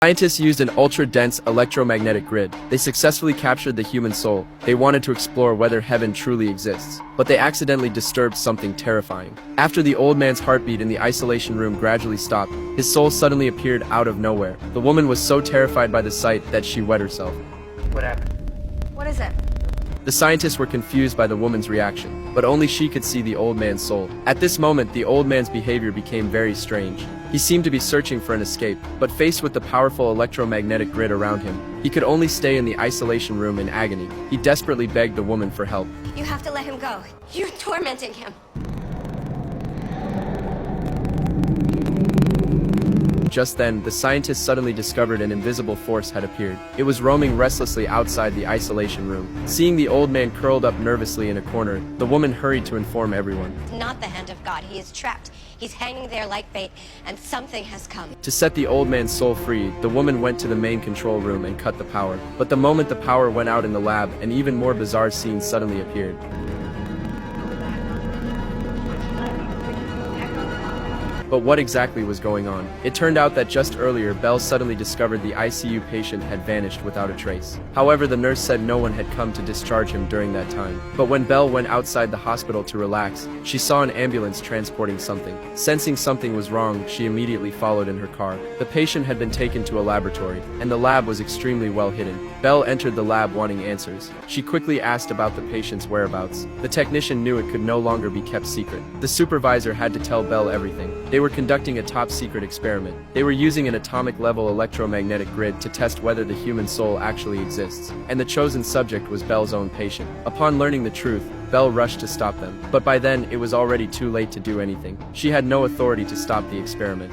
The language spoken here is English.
Scientists used an ultra-dense electromagnetic grid. They successfully captured the human soul. They wanted to explore whether heaven truly exists, but they accidentally disturbed something terrifying. After the old man's heartbeat in the isolation room gradually stopped, his soul suddenly appeared out of nowhere. The woman was so terrified by the sight that she wet herself. What happened? What is it? The scientists were confused by the woman's reaction, but only she could see the old man's soul. At this moment, the old man's behavior became very strange. He seemed to be searching for an escape, but faced with the powerful electromagnetic grid around him, he could only stay in the isolation room in agony. He desperately begged the woman for help. You have to let him go. You're tormenting him. Just then, the scientists suddenly discovered an invisible force had appeared. It was roaming restlessly outside the isolation room. Seeing the old man curled up nervously in a corner, the woman hurried to inform everyone. It's not the hand of God. He is trapped. He's hanging there like bait, and something has come. To set the old man's soul free, the woman went to the main control room and cut the power. But the moment the power went out in the lab, an even more bizarre scene suddenly appeared. But what exactly was going on? It turned out that just earlier, Belle suddenly discovered the ICU patient had vanished without a trace. However, the nurse said no one had come to discharge him during that time. But when Belle went outside the hospital to relax, she saw an ambulance transporting something. Sensing something was wrong, she immediately followed in her car. The patient had been taken to a laboratory, and the lab was extremely well hidden. Belle entered the lab wanting answers. She quickly asked about the patient's whereabouts. The technician knew it could no longer be kept secret. The supervisor had to tell Belle everything. They were conducting a top-secret experiment. They were using an atomic-level electromagnetic grid to test whether the human soul actually exists, and the chosen subject was Belle's own patient. Upon learning the truth, Belle rushed to stop them, but by then, it was already too late to do anything. She had no authority to stop the experiment.